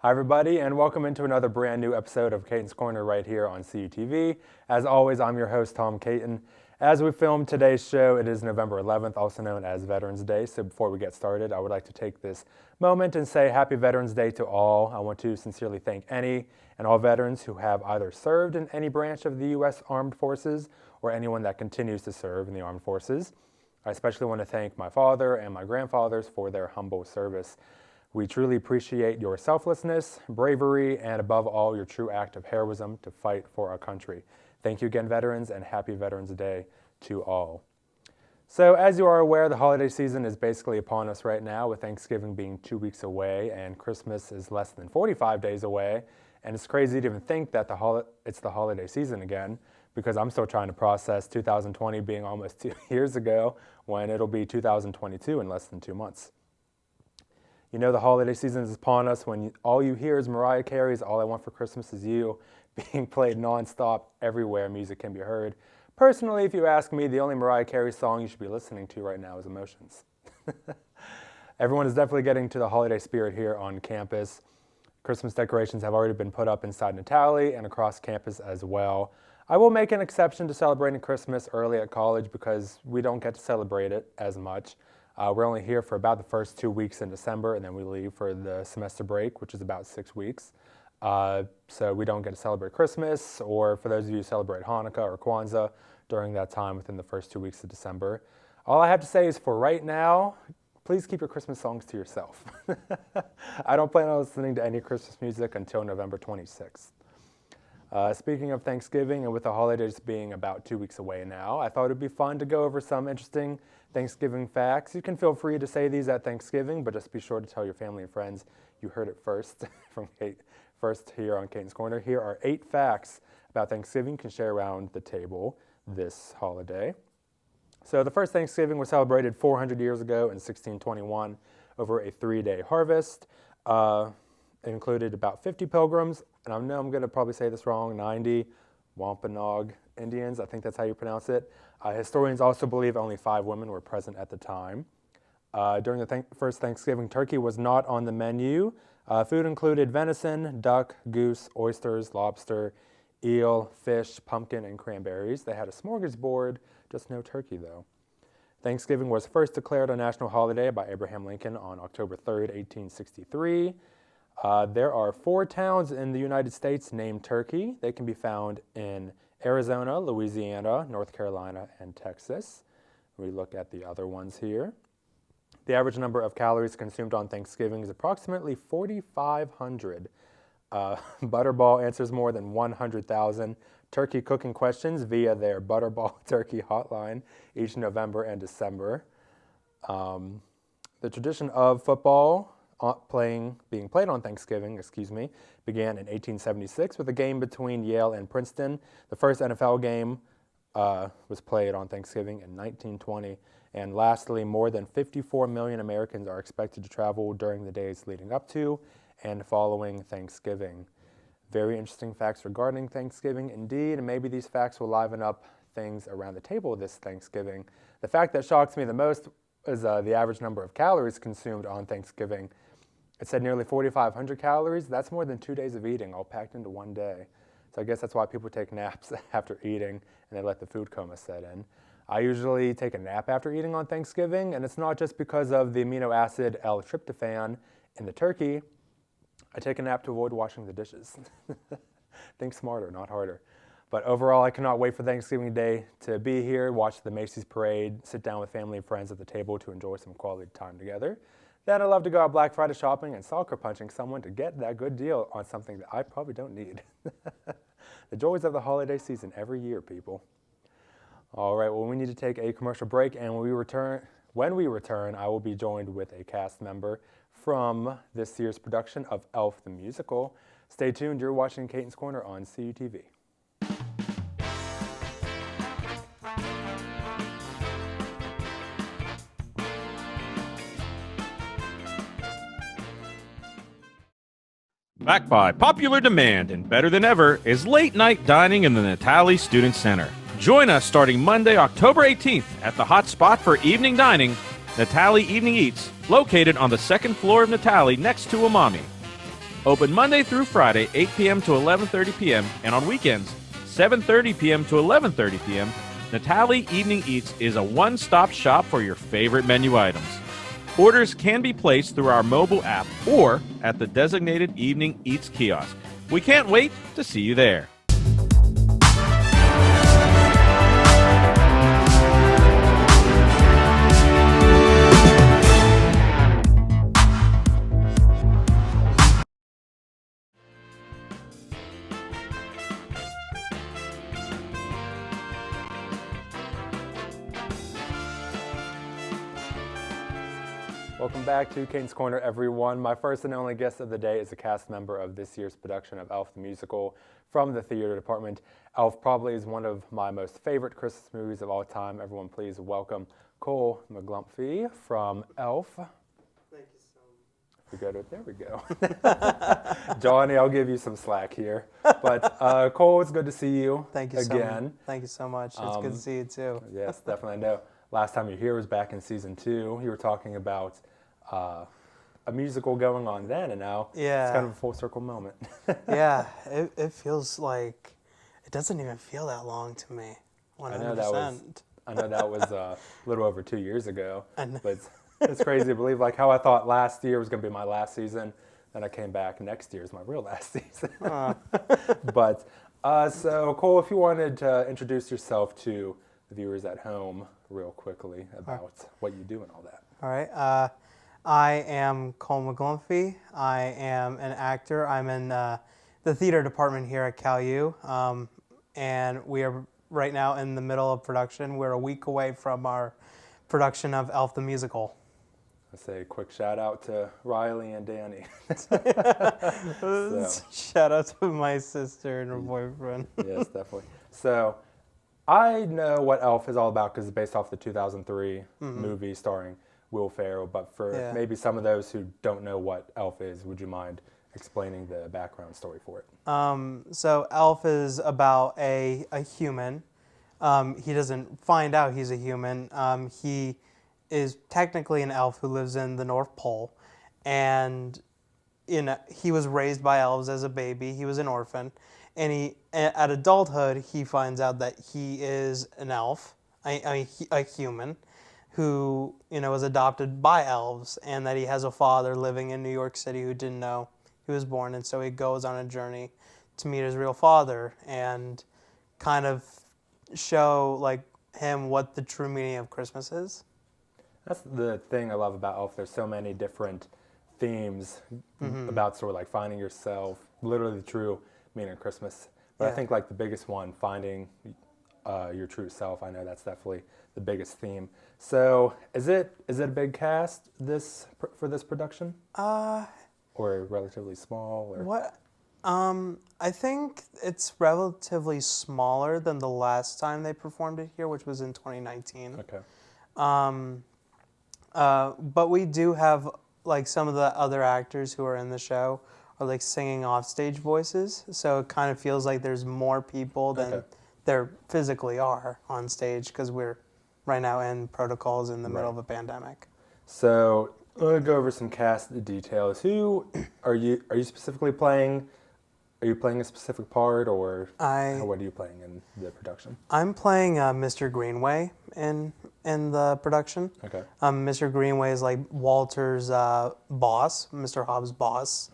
Hi everybody, and welcome into another brand new episode of Caton'S Corner right here on CUTV. As always, I'm your host, Tom Caton. As we film today's show, it is November 11th, also known as Veterans Day. So before we get started, I would like to take this moment and say Happy Veterans Day to all. I want to sincerely thank any and all veterans who have either served in any branch of the U.S. Armed Forces or anyone that continues to serve in the Armed Forces. I especially want to thank my father and my grandfathers for their humble service. We truly appreciate your selflessness, bravery, and above all, your true act of heroism to fight for our country. Thank you again, veterans, and happy Veterans Day to all. So as you are aware, the holiday season is basically upon us right now, with Thanksgiving being 2 weeks away and Christmas is less than 45 days away. And it's crazy to even think that it's the holiday season again, because I'm still trying to process 2020 being almost 2 years ago when it'll be 2022 in less than 2 months. You know the holiday season is upon us when all you hear is Mariah Carey's All I Want for Christmas Is You being played nonstop everywhere music can be heard. Personally, if you ask me, the only Mariah Carey song you should be listening to right now is Emotions. Everyone is definitely getting to the holiday spirit here on campus. Christmas decorations have already been put up inside Natali and across campus as well. I will make an exception to celebrating Christmas early at college because we don't get to celebrate it as much. We're only here for about the first 2 weeks in December, and then we leave for the semester break, which is about 6 weeks. So we don't get to celebrate Christmas, or for those of you who celebrate Hanukkah or Kwanzaa during that time within the first 2 weeks of December. All I have to say is for right now, please keep your Christmas songs to yourself. I don't plan on listening to any Christmas music until November 26th. Speaking of Thanksgiving, and with the holidays being about 2 weeks away now, I thought it'd be fun to go over some interesting Thanksgiving facts. You can feel free to say these at Thanksgiving, but just be sure to tell your family and friends you heard it first from Kate, first here on Caton'S Corner. Here are 8 facts about Thanksgiving you can share around the table this holiday. So the first Thanksgiving was celebrated 400 years ago in 1621 over a 3-day harvest. It included about 50 pilgrims, and I know I'm going to probably say this wrong, 90 Wampanoag Indians, I think that's how you pronounce it. Historians also believe only 5 women were present at the time. During the first Thanksgiving, turkey was not on the menu. Food included venison, duck, goose, oysters, lobster, eel, fish, pumpkin, and cranberries. They had a smorgasbord, just no turkey though. Thanksgiving was first declared a national holiday by Abraham Lincoln on October 3rd, 1863. There are 4 towns in the United States named Turkey. They can be found in Arizona, Louisiana, North Carolina, and Texas. We look at the other ones here. The average number of calories consumed on Thanksgiving is approximately 4,500. Butterball answers more than 100,000 turkey cooking questions via their Butterball Turkey hotline each November and December. The tradition of football being played on Thanksgiving, began in 1876 with a game between Yale and Princeton. The first NFL game was played on Thanksgiving in 1920. And lastly, more than 54 million Americans are expected to travel during the days leading up to and following Thanksgiving. Very interesting facts regarding Thanksgiving indeed, and maybe these facts will liven up things around the table this Thanksgiving. The fact that shocks me the most is the average number of calories consumed on Thanksgiving. It said nearly 4,500 calories. That's more than 2 days of eating, all packed into one day. So I guess that's why people take naps after eating and they let the food coma set in. I usually take a nap after eating on Thanksgiving, and it's not just because of the amino acid L-tryptophan in the turkey. I take a nap to avoid washing the dishes. Think smarter, not harder. But overall, I cannot wait for Thanksgiving Day to be here, watch the Macy's parade, sit down with family and friends at the table to enjoy some quality time together. Then I love to go out Black Friday shopping and soccer punching someone to get that good deal on something that I probably don't need. The joys of the holiday season every year, people. All right, well, we need to take a commercial break, and when we return, I will be joined with a cast member from this year's production of Elf the Musical. Stay tuned, you're watching Caton'S Corner on CUTV. Back by popular demand and better than ever is late night dining in the Natali Student Center. Join us starting Monday, October 18th at the hot spot for evening dining, Natali Evening Eats, located on the second floor of Natali next to Umami. Open Monday through Friday, 8 p.m. to 11:30 p.m., and on weekends, 7:30 p.m. to 11:30 p.m., Natalie Evening Eats is a one-stop shop for your favorite menu items. Orders can be placed through our mobile app or at the designated Evening Eats kiosk. We can't wait to see you there. Welcome back to Caton'S Corner, everyone. My first and only guest of the day is a cast member of this year's production of Elf the Musical from the theater department. Elf probably is one of my most favorite Christmas movies of all time. Everyone please welcome Cole Mcglumphy from Elf. Thank you so much. We go to it. There we go. Johnny, I'll give you some slack here. But Cole, it's good to see you Thank you again. Thank you so much. It's good to see you too. Yes, definitely. I know last time you were here was back in season 2. You were talking about a musical going on then, and now it's kind of a full circle moment. Yeah, it feels like it doesn't even feel that long to me. 100%. I know that was a little over 2 years ago, but it's crazy to believe like how I thought last year was going to be my last season, then I came back next year is my real last season. But so Cole, if you wanted to introduce yourself to the viewers at home real quickly about what you do and all that. All right. I am Cole Mcglumphy. I am an actor. I'm in the theater department here at Cal U, and we are right now in the middle of production. We're a week away from our production of Elf the Musical. I say a quick shout out to Riley and Danny. Shout out to my sister and her boyfriend. Yes, definitely. So I know what Elf is all about because it's based off the 2003 movie starring Will Ferrell, but for maybe some of those who don't know what Elf is, would you mind explaining the background story for it? So Elf is about a human. He doesn't find out he's a human. He is technically an elf who lives in the North Pole, and he was raised by elves as a baby. He was an orphan, and at adulthood he finds out that he is an elf, a human, who was adopted by elves, and that he has a father living in New York City who didn't know he was born, and so he goes on a journey to meet his real father and kind of show like him what the true meaning of Christmas is. That's the thing I love about Elf. There's so many different themes about sort of like finding yourself, literally the true meaning of Christmas. But I think like the biggest one, finding your true self. I know that's definitely the biggest theme. So is it a big cast for this production? Or relatively small? Or? What? I think it's relatively smaller than the last time they performed it here, which was in 2019. Okay. But we do have like some of the other actors who are in the show are like singing offstage voices, so it kind of feels like there's more people than there physically are on stage because we're right now in protocols in the middle of a pandemic. So we'll go over some cast details. Who are you specifically playing? Are you playing a specific part, or what are you playing in the production? I'm playing Mr. Greenway in the production. Okay. Mr. Greenway is like Walter's boss, Mr. Hobbs' boss,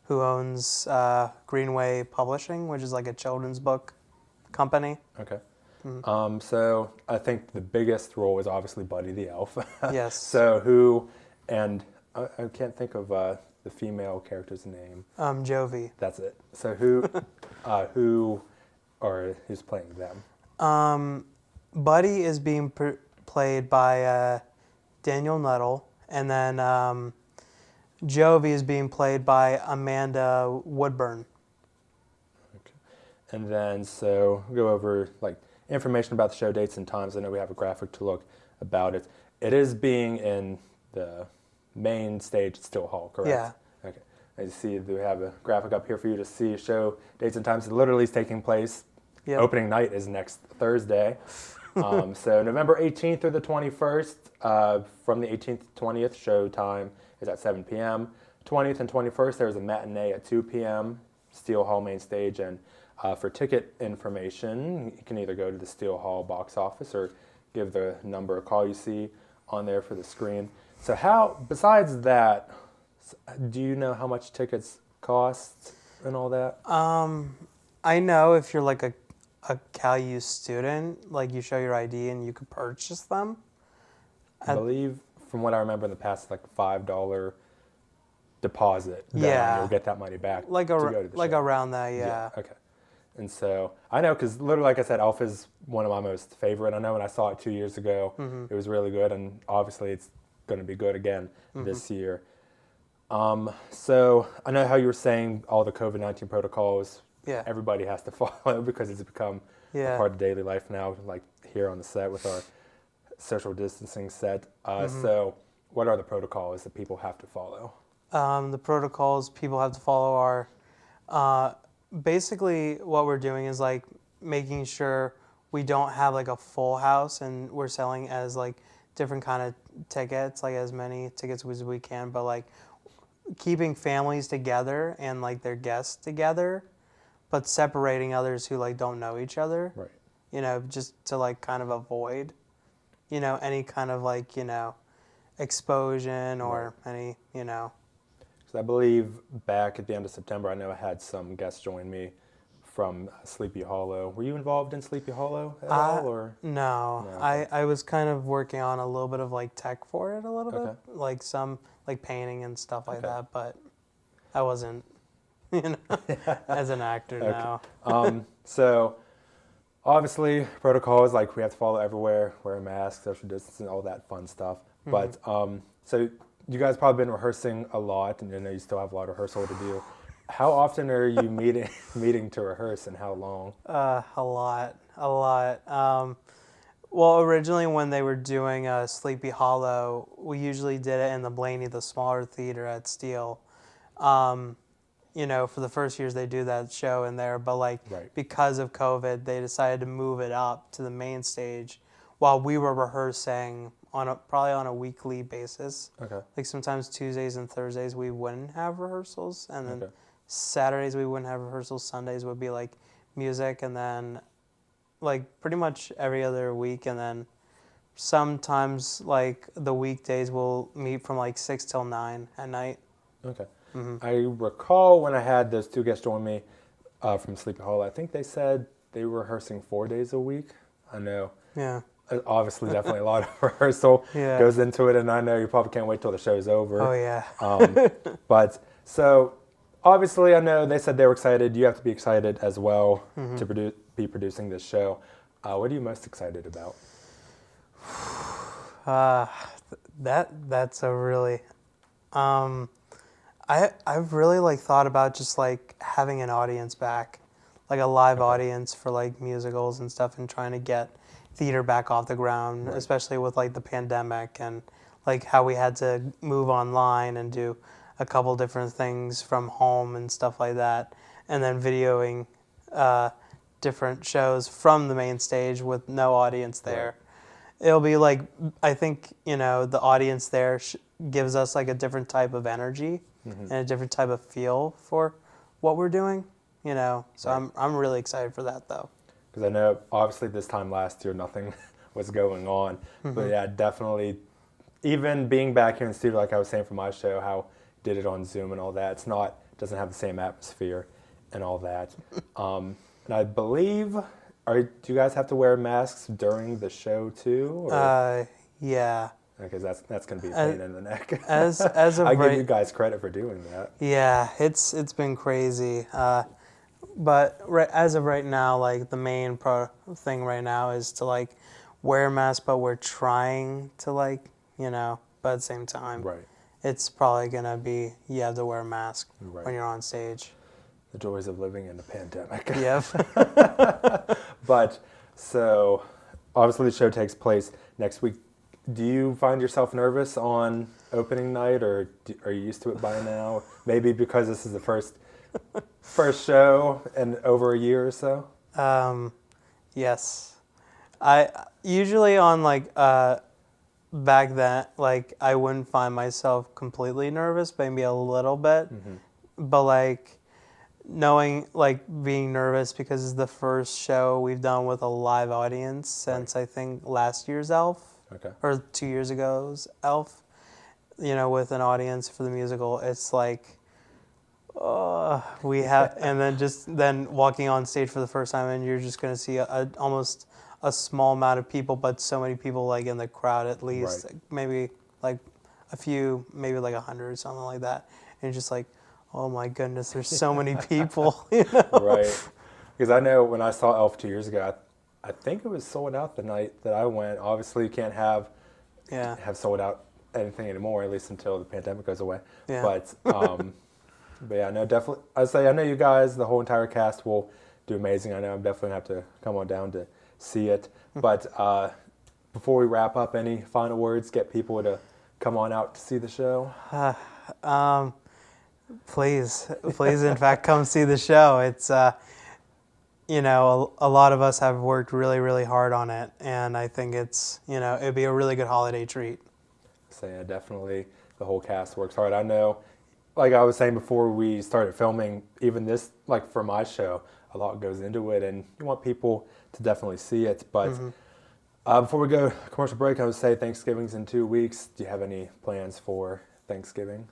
who owns Greenway Publishing, which is like a children's book company. Okay. So I think the biggest role is obviously Buddy the Elf. Yes. So who, and I can't think of the female character's name. Jovi. That's it. So who's playing them? Buddy is being played by Daniel Nuttall, and then Jovi is being played by Amanda Woodburn. Okay. And then so we'll go over like information about the show, dates and times. I know we have a graphic to look about it. It is being in the main stage at Still Hall, correct? Yeah. Okay. As you see, we have a graphic up here for you to see. Show dates and times. It literally is taking place. Yep. Opening night is next Thursday. So November 18th through the 21st. From the 18th to 20th, show time is at 7 p.m. 20th and 21st, there's a matinee at 2 p.m., Steel Hall main stage. And for ticket information, you can either go to the Steel Hall box office or give the number a call you see on there for the screen. So besides that, do you know how much tickets cost and all that? I know if you're like a CalU student, like you show your ID and you could purchase them. I believe, from what I remember in the past, like $5 deposit. Yeah. You'll get that money back Like to go to the show. around that, yeah. Okay. And so I know, because literally, like I said, Elf is one of my most favorite. I know when I saw it 2 years ago, it was really good, and obviously it's going to be good again this year. So I know how you were saying all the COVID-19 protocols. Yeah. Everybody has to follow because it's become a part of daily life now, like here on the set with our social distancing set. So what are the protocols that people have to follow? The protocols people have to follow are basically what we're doing is like making sure we don't have like a full house, and we're selling as like different kind of tickets, like as many tickets as we can, but like keeping families together and like their guests together, but separating others who like don't know each other. Right. You know, just to like kind of avoid, you know, any kind of like, you know, explosion or any, you know. So I believe back at the end of September, I know I had some guests join me from Sleepy Hollow. Were you involved in Sleepy Hollow at all? Or? No. I was kind of working on a little bit of like tech for it a little bit, like some like painting and stuff like that, but I wasn't, you know, as an actor now. So obviously protocols, like we have to follow everywhere, wear a mask, social distancing, all that fun stuff. But so you guys probably been rehearsing a lot, and I know you still have a lot of rehearsal to do. How often are you meeting to rehearse, and how long? A lot. Well, originally when they were doing Sleepy Hollow, we usually did it in the Blaney, the smaller theater at Steel. You know, for the first years they do that show in there, but like because of COVID, they decided to move it up to the main stage while we were rehearsing probably on a weekly basis. Okay. Like sometimes Tuesdays and Thursdays we wouldn't have rehearsals, and then Saturdays we wouldn't have rehearsals. Sundays would be like music, and then like pretty much every other week, and then sometimes like the weekdays we'll meet from like 6 till 9 at night. Okay. I recall when I had those two guests join me from Sleepy Hollow, I think they said they were rehearsing 4 days a week. I know. Yeah. Obviously, definitely a lot of rehearsal goes into it, and I know you probably can't wait till the show's over. Oh, yeah. But so obviously, I know they said they were excited. You have to be excited as well to be producing this show. What are you most excited about? That's a really... I've really like thought about just like having an audience back, like a live audience for like musicals and stuff, and trying to get theater back off the ground, especially with like the pandemic and like how we had to move online and do a couple different things from home and stuff like that, and then videoing different shows from the main stage with no audience there. It'll be like, I think, you know, the audience there gives us like a different type of energy and a different type of feel for what we're doing, you know. So I'm really excited for that, though. Because I know, obviously, this time last year, nothing was going on. But yeah, definitely, even being back here in the studio, like I was saying for my show, how did it on Zoom and all that, doesn't have the same atmosphere and all that. And I believe, do you guys have to wear masks during the show, too? Or? Yeah. Because that's going to be a pain in the neck. As of I give you guys credit for doing that. Yeah, it's been crazy. But as of right now, like the main thing right now is to like wear a mask, but we're trying to like, you know, but at the same time, it's probably going to be you have to wear a mask when you're on stage. The joys of living in a pandemic. Yep. But so obviously the show takes place next week. Do you find yourself nervous on opening night, or are you used to it by now? Maybe because this is the first show in over a year or so? Yes. I usually on like back then, like, I wouldn't find myself completely nervous, maybe a little bit, but like knowing, like, being nervous because it's the first show we've done with a live audience since I think last year's Elf, or 2 years ago's Elf, with an audience for the musical. It's like, we have, and then walking on stage for the first time, and you're just going to see almost a small amount of people, but so many people, like, in the crowd, at least, like, maybe like a few, maybe like 100 or something like that. And you're just like, oh my goodness, there's so many people, Right. Because I know when I saw Elf 2 years ago, I think it was sold out the night that I went. Obviously, you can't have sold out anything anymore, at least until the pandemic goes away. Yeah. But yeah, no, definitely. I know you guys, the whole entire cast will do amazing. I know I'm definitely going to have to come on down to see it. But before we wrap up, any final words? Get people to come on out to see the show? Please, in fact, come see the show. It's, a lot of us have worked really, really hard on it. And I think it's, it'd be a really good holiday treat. So yeah, definitely the whole cast works hard. I know, like I was saying before we started filming, even this, like for my show, a lot goes into it, and you want people to definitely see it. But before we go commercial break, I would say Thanksgiving's in 2 weeks. Do you have any plans for Thanksgiving?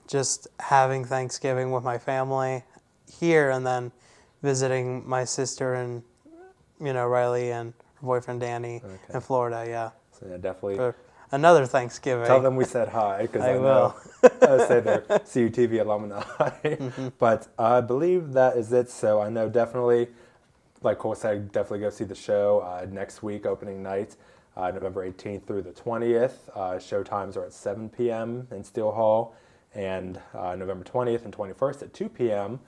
Just having Thanksgiving with my family here, and then visiting my sister and, Riley and her boyfriend Danny in Florida. Yeah. So yeah, definitely. For another Thanksgiving. Tell them we said hi, because I will. I say they're CUTV alumni. But I believe that is it. So I know definitely, like Cole said, definitely go see the show next week, opening night, November 18th through the 20th. Show times are at 7 p.m. in Steel Hall, and November 20th and 21st at 2 p.m.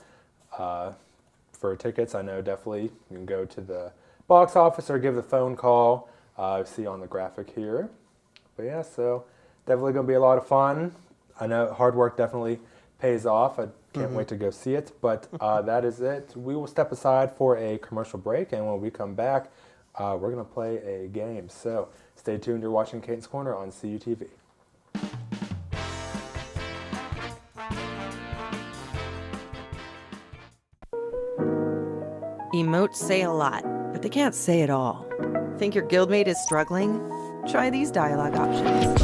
For tickets, I know definitely you can go to the box office or give the phone call. See on the graphic here. But yeah, so definitely going to be a lot of fun. I know hard work definitely pays off. I can't wait to go see it. But that is it. We will step aside for a commercial break, and when we come back, we're going to play a game. So stay tuned. You're watching Caton'S Corner on CUTV. Emotes say a lot, but they can't say it all. Think your guildmate is struggling? Try these dialogue options.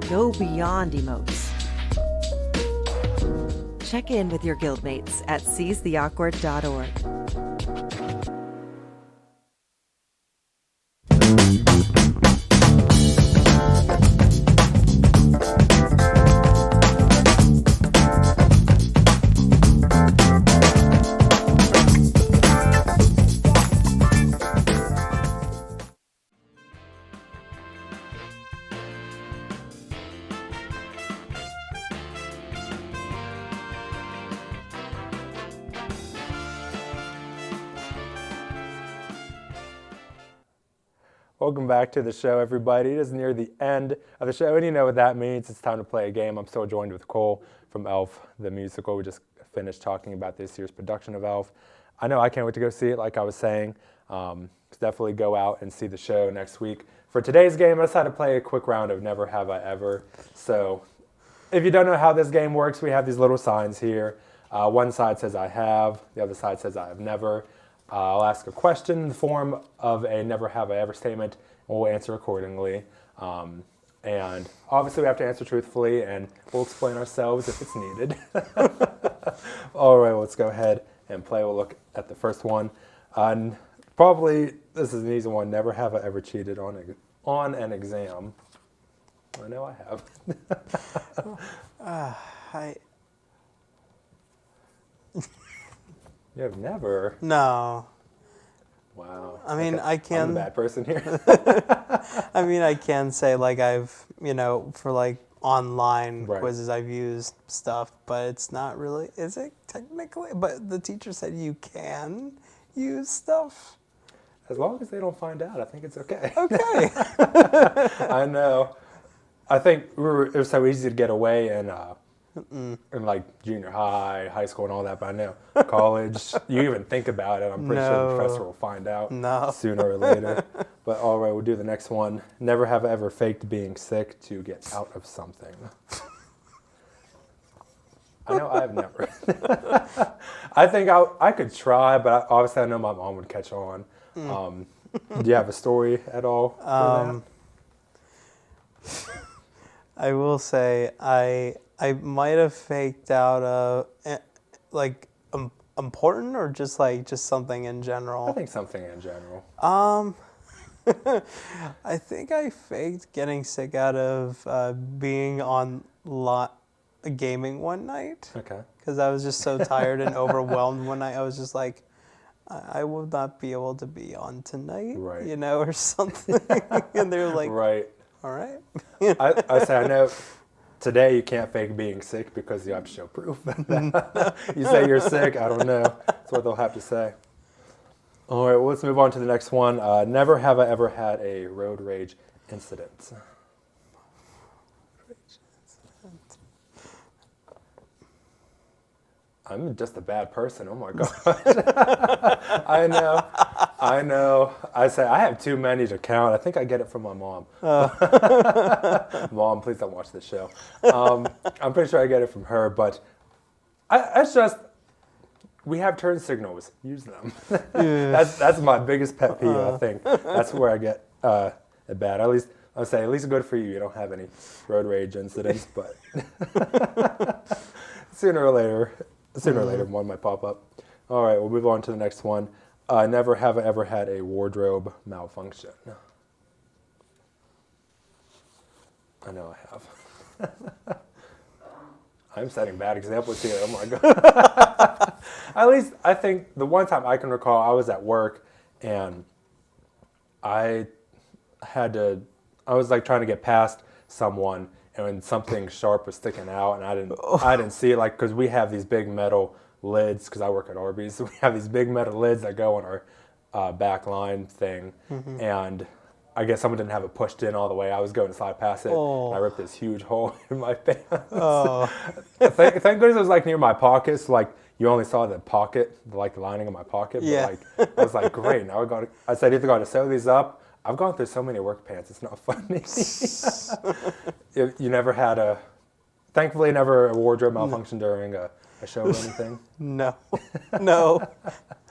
Go beyond emotes. Check in with your guildmates at seizetheawkward.org. Welcome back to the show, everybody. It is near the end of the show, and you know what that means. It's time to play a game. I'm still joined with Cole from Elf, the musical. We just finished talking about this year's production of Elf. I know I can't wait to go see it, like I was saying. Definitely go out and see the show next week. For today's game, I decided to play a quick round of Never Have I Ever. So if you don't know how this game works, we have these little signs here. One side says I have, the other side says I have never. I'll ask a question in the form of a never have I ever statement, and we'll answer accordingly. And obviously we have to answer truthfully, and we'll explain ourselves if it's needed. All right, let's go ahead and play. We'll look at the first one. Probably, this is an easy one. Never have I ever cheated on an exam. I know I have. You have never? No. Wow. I mean, Okay. I can. I'm the bad person here. I mean, I can say, like, I've, for like online Right. quizzes, I've used stuff, but it's not really, is it technically? But the teacher said you can use stuff. As long as they don't find out, I think it's okay. Okay. I know. I think it was so easy to get away in in like junior high, high school, and all that. But I know college, you even think about it, I'm pretty sure the professor will find out sooner or later. But all right, we'll do the next one. Never have I ever faked being sick to get out of something. I know I've never. I think I could try, but obviously I know my mom would catch on. Do you have a story at all for that? I will say I might have faked out like important or just something in general. I think something in general. I think I faked getting sick out of being on gaming one night. Okay. Because I was just so tired and overwhelmed one night. I was just like, I will not be able to be on tonight, right. Or something. And they were like, right. All right. I say, I know today you can't fake being sick because you have to show proof. You say you're sick, I don't know. That's what they'll have to say. All right, well, let's move on to the next one. Never have I ever had a road rage incident. I'm just a bad person. Oh my gosh. I know. I say I have too many to count. I think I get it from my mom. Mom, please don't watch this show. I'm pretty sure I get it from her, but it's just, we have turn signals. Use them. That's my biggest pet peeve, I think. That's where I get it bad. At least good for you. You don't have any road rage incidents, but sooner or later, one might pop up. All right, we'll move on to the next one. Never have I ever had a wardrobe malfunction. I know I have. I'm setting bad examples here. Oh my God. At least I think the one time I can recall, I was at work and I was like trying to get past someone, and something sharp was sticking out, and I didn't see it, like, because we have these big metal lids, because I work at Arby's, so we have these big metal lids that go on our back line thing, and I guess someone didn't have it pushed in all the way. I was going to slide past it, and I ripped this huge hole in my pants. Thank goodness it was like near my pocket, so like you only saw the pocket, like the lining of my pocket, but like I was like, great, now I said either got to sew these up. I've gone through so many work pants, it's not funny. You never had thankfully never a wardrobe malfunction during a show or anything? No.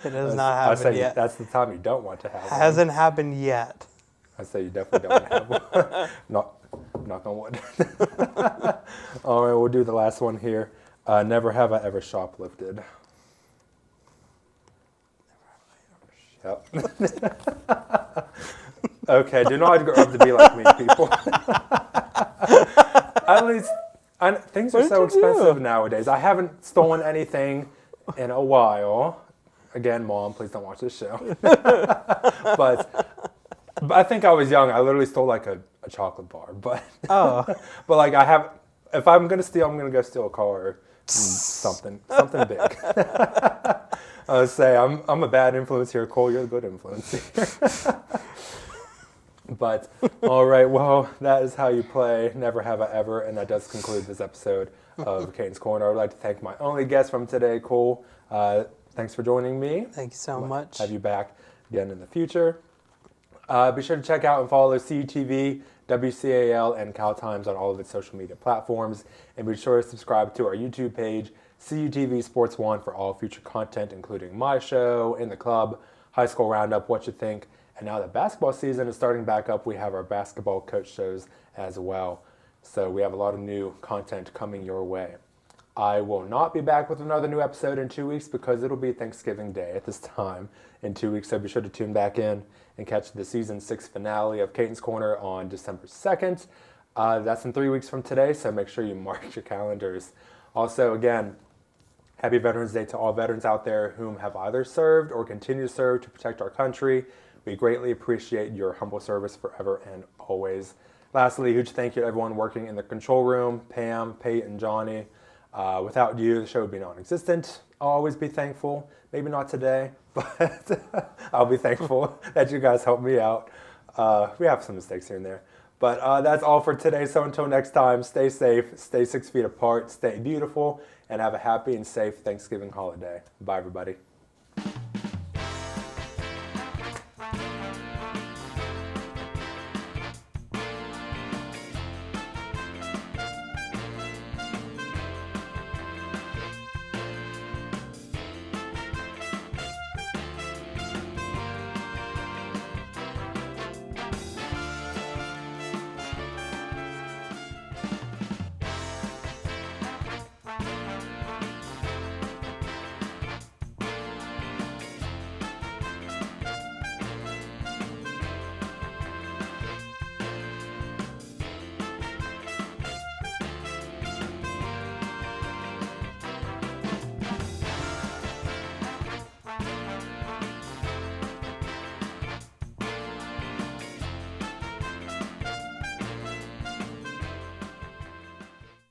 It has not happened yet. That's the time you don't want to have one. Hasn't happened yet. I say you definitely don't want to have one. Knock on wood. All right, we'll do the last one here. Never have I ever shoplifted. Yep. Okay, do not grow up to be like me, people. At least, things are so expensive nowadays. I haven't stolen anything in a while. Again, Mom, please don't watch this show. But I think I was young. I literally stole like a chocolate bar. But like if I'm gonna steal, I'm gonna go steal a car or something big. I would say I'm a bad influence here, Cole. You're a good influence here. But, all right, well, that is how you play Never Have I Ever, and that does conclude this episode of Caton'S Corner. I would like to thank my only guest from today, Cole. Thanks for joining me. Thank you so much. Have you back again in the future. Be sure to check out and follow CUTV, WCAL, and Cal Times on all of its social media platforms. And be sure to subscribe to our YouTube page, CUTV Sports 1, for all future content, including my show, In the Club, High School Roundup, What You Think. And now that basketball season is starting back up, we have our basketball coach shows as well. So we have a lot of new content coming your way. I will not be back with another new episode in 2 weeks because it'll be Thanksgiving Day at this time in 2 weeks. So be sure to tune back in and catch the season 6 finale of Caton'S Corner on December 2nd. That's in 3 weeks from today, so make sure you mark your calendars. Also, again, happy Veterans Day to all veterans out there whom have either served or continue to serve to protect our country. We greatly appreciate your humble service forever and always. Lastly, huge thank you to everyone working in the control room, Pam, Peyton, Johnny. Without you, the show would be non-existent. I'll always be thankful. Maybe not today, but I'll be thankful that you guys helped me out. We have some mistakes here and there. But But that's all for today. So until next time, stay safe, stay 6 feet apart, stay beautiful, and have a happy and safe Thanksgiving holiday. Bye, everybody.